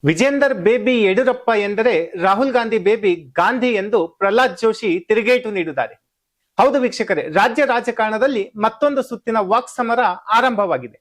Vijender baby Yediyurappa ಎಂದರೆ Rahul Gandhi baby Gandhi ಎಂದು ಪ್ರಹ್ಲಾದ್ ಜೋಶಿ ತಿರುಗೇಟು ನೀಡಿದ್ದಾರೆ. ಹೌದು ವೀಕ್ಷಕರೇ, ರಾಜ್ಯ ರಾಜಕಾರಣದಲ್ಲಿ ಮತ್ತೊಂದು ಸುತ್ತಿನ ವಾಕ್ ಸಮರ ಆರಂಭವಾಗಿದೆ.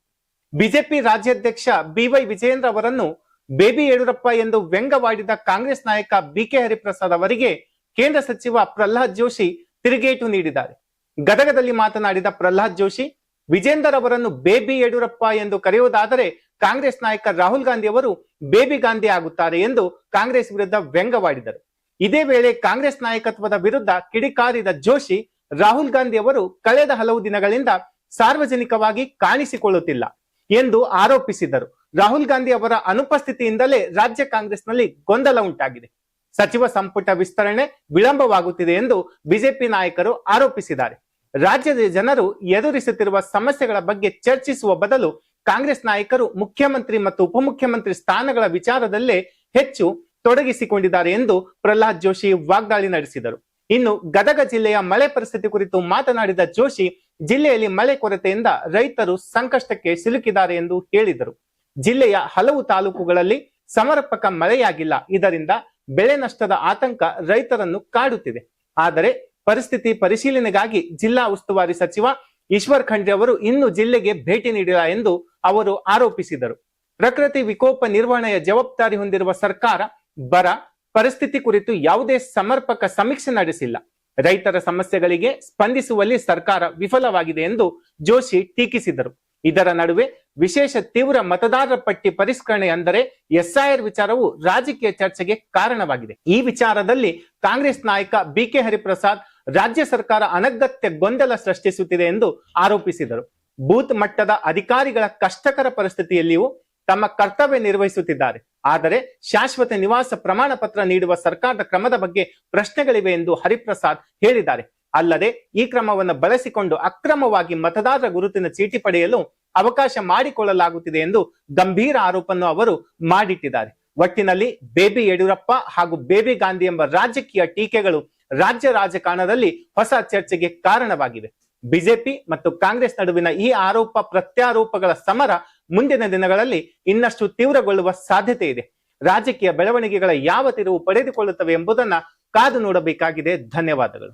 ಬಿಜೆಪಿ ರಾಜ್ಯಾಧ್ಯಕ್ಷ ಬಿವೈ ವಿಜಯೇಂದ್ರ ಅವರನ್ನು ಬೇಬಿ ಯಡಿಯೂರಪ್ಪ ಎಂದು ವ್ಯಂಗ್ಯವಾಡಿದ ಕಾಂಗ್ರೆಸ್ ನಾಯಕ ಬಿಕೆ ಹರಿಪ್ರಸಾದ್ ಅವರಿಗೆ ಕೇಂದ್ರ ಸಚಿವ ಪ್ರಹ್ಲಾದ್ ಜೋಶಿ ತಿರುಗೇಟು ನೀಡಿದ್ದಾರೆ. ಗದಗದಲ್ಲಿ ಮಾತನಾಡಿದ ಪ್ರಹ್ಲಾದ್ ಜೋಶಿ, ವಿಜೇಂದರ್ ಅವರನ್ನು ಬೇಬಿ ಯಡಿಯೂರಪ್ಪ ಎಂದು ಕರೆಯುವುದಾದರೆ ಕಾಂಗ್ರೆಸ್ ನಾಯಕ ರಾಹುಲ್ ಗಾಂಧಿ ಅವರು ಬೇಬಿ ಗಾಂಧಿ ಆಗುತ್ತಾರೆ ಎಂದು ಕಾಂಗ್ರೆಸ್ ವಿರುದ್ಧ ವ್ಯಂಗ್ಯವಾಡಿದರು. ಇದೇ ವೇಳೆ ಕಾಂಗ್ರೆಸ್ ನಾಯಕತ್ವದ ವಿರುದ್ಧ ಕಿಡಿಕಾರಿದ ಜೋಶಿ, ರಾಹುಲ್ ಗಾಂಧಿ ಅವರು ಕಳೆದ ಹಲವು ದಿನಗಳಿಂದ ಸಾರ್ವಜನಿಕವಾಗಿ ಕಾಣಿಸಿಕೊಳ್ಳುತ್ತಿಲ್ಲ ಎಂದು ಆರೋಪಿಸಿದರು. ರಾಹುಲ್ ಗಾಂಧಿ ಅವರ ಅನುಪಸ್ಥಿತಿಯಿಂದಲೇ ರಾಜ್ಯ ಕಾಂಗ್ರೆಸ್ನಲ್ಲಿ ಗೊಂದಲ ಉಂಟಾಗಿದೆ. ಸಚಿವ ಸಂಪುಟ ವಿಸ್ತರಣೆ ವಿಳಂಬವಾಗುತ್ತಿದೆ ಎಂದು ಬಿಜೆಪಿ ನಾಯಕರು ಆರೋಪಿಸಿದ್ದಾರೆ. ರಾಜ್ಯದ ಜನರು ಎದುರಿಸುತ್ತಿರುವ ಸಮಸ್ಯೆಗಳ ಬಗ್ಗೆ ಚರ್ಚಿಸುವ ಬದಲು ಕಾಂಗ್ರೆಸ್ ನಾಯಕರು ಮುಖ್ಯಮಂತ್ರಿ ಮತ್ತು ಉಪಮುಖ್ಯಮಂತ್ರಿ ಸ್ಥಾನಗಳ ವಿಚಾರದಲ್ಲೇ ಹೆಚ್ಚು ತೊಡಗಿಸಿಕೊಂಡಿದ್ದಾರೆ ಎಂದು ಪ್ರಹ್ಲಾದ್ ಜೋಶಿ ವಾಗ್ದಾಳಿ ನಡೆಸಿದರು. ಇನ್ನು ಗದಗ ಜಿಲ್ಲೆಯ ಮಳೆ ಪರಿಸ್ಥಿತಿ ಕುರಿತು ಮಾತನಾಡಿದ ಜೋಶಿ, ಜಿಲ್ಲೆಯಲ್ಲಿ ಮಳೆ ಕೊರತೆಯಿಂದ ರೈತರು ಸಂಕಷ್ಟಕ್ಕೆ ಸಿಲುಕಿದ್ದಾರೆ ಎಂದು ಹೇಳಿದರು. ಜಿಲ್ಲೆಯ ಹಲವು ತಾಲೂಕುಗಳಲ್ಲಿ ಸಮರ್ಪಕ ಮಳೆಯಾಗಿಲ್ಲ. ಇದರಿಂದ ಬೆಳೆ ನಷ್ಟದ ಆತಂಕ ರೈತರನ್ನು ಕಾಡುತ್ತಿದೆ. ಆದರೆ ಪರಿಸ್ಥಿತಿ ಪರಿಶೀಲನೆಗಾಗಿ ಜಿಲ್ಲಾ ಉಸ್ತುವಾರಿ ಸಚಿವ ಈಶ್ವರ್ ಖಂಡ್ರೆ ಅವರು ಇನ್ನೂ ಜಿಲ್ಲೆಗೆ ಭೇಟಿ ನೀಡಿಲ್ಲ ಎಂದು ಅವರು ಆರೋಪಿಸಿದರು. ಪ್ರಕೃತಿ ವಿಕೋಪ ನಿರ್ವಹಣೆಯ ಜವಾಬ್ದಾರಿ ಹೊಂದಿರುವ ಸರ್ಕಾರ ಬರ ಪರಿಸ್ಥಿತಿ ಕುರಿತು ಯಾವುದೇ ಸಮರ್ಪಕ ಸಮೀಕ್ಷೆ ನಡೆಸಿಲ್ಲ. ರೈತರ ಸಮಸ್ಯೆಗಳಿಗೆ ಸ್ಪಂದಿಸುವಲ್ಲಿ ಸರ್ಕಾರ ವಿಫಲವಾಗಿದೆ ಎಂದು ಜೋಶಿ ಟೀಕಿಸಿದರು. ಇದರ ನಡುವೆ ವಿಶೇಷ ತೀವ್ರ ಮತದಾರರ ಪಟ್ಟಿ ಪರಿಷ್ಕರಣೆ ಅಂದರೆ ಎಸ್ಐಆರ್ ವಿಚಾರವು ರಾಜಕೀಯ ಚರ್ಚೆಗೆ ಕಾರಣವಾಗಿದೆ. ಈ ವಿಚಾರದಲ್ಲಿ ಕಾಂಗ್ರೆಸ್ ನಾಯಕ ಬಿಕೆ ಹರಿಪ್ರಸಾದ್ ರಾಜ್ಯ ಸರ್ಕಾರ ಅನಗತ್ಯ ಗೊಂದಲ ಸೃಷ್ಟಿಸುತ್ತಿದೆ ಎಂದು ಆರೋಪಿಸಿದರು. ಬೂತ್ ಮಟ್ಟದ ಅಧಿಕಾರಿಗಳ ಕಷ್ಟಕರ ಪರಿಸ್ಥಿತಿಯಲ್ಲಿಯೂ ತಮ್ಮ ಕರ್ತವ್ಯ ನಿರ್ವಹಿಸುತ್ತಿದ್ದಾರೆ. ಆದರೆ ಶಾಶ್ವತ ನಿವಾಸ ಪ್ರಮಾಣ ಪತ್ರ ನೀಡುವ ಸರ್ಕಾರದ ಕ್ರಮದ ಬಗ್ಗೆ ಪ್ರಶ್ನೆಗಳಿವೆ ಎಂದು ಹರಿಪ್ರಸಾದ್ ಹೇಳಿದ್ದಾರೆ. ಅಲ್ಲದೆ ಈ ಕ್ರಮವನ್ನು ಬಳಸಿಕೊಂಡು ಅಕ್ರಮವಾಗಿ ಮತದಾರರ ಗುರುತಿನ ಚೀಟಿ ಪಡೆಯಲು ಅವಕಾಶ ಮಾಡಿಕೊಳ್ಳಲಾಗುತ್ತಿದೆ ಎಂದು ಗಂಭೀರ ಆರೋಪವನ್ನು ಅವರು ಮಾಡಿಟ್ಟಿದ್ದಾರೆ. ಒಟ್ಟಿನಲ್ಲಿ ಬೇಬಿ ಯಡಿಯೂರಪ್ಪ ಹಾಗೂ ಬೇಬಿ ಗಾಂಧಿ ಎಂಬ ರಾಜಕೀಯ ಟೀಕೆಗಳು ರಾಜ್ಯ ರಾಜಕಾರಣದಲ್ಲಿ ಹೊಸ ಚರ್ಚೆಗೆ ಕಾರಣವಾಗಿವೆ. ಬಿಜೆಪಿ ಮತ್ತು ಕಾಂಗ್ರೆಸ್ ನಡುವಿನ ಈ ಆರೋಪ ಪ್ರತ್ಯಾರೋಪಗಳ ಸಮರ ಮುಂದಿನ ದಿನಗಳಲ್ಲಿ ಇನ್ನಷ್ಟು ತೀವ್ರಗೊಳ್ಳುವ ಸಾಧ್ಯತೆ ಇದೆ. ರಾಜಕೀಯ ಬೆಳವಣಿಗೆಗಳ ಯಾವ ತಿರುವು ಪಡೆದುಕೊಳ್ಳುತ್ತವೆ ಎಂಬುದನ್ನ ಕಾದು ನೋಡಬೇಕಾಗಿದೆ. ಧನ್ಯವಾದಗಳು.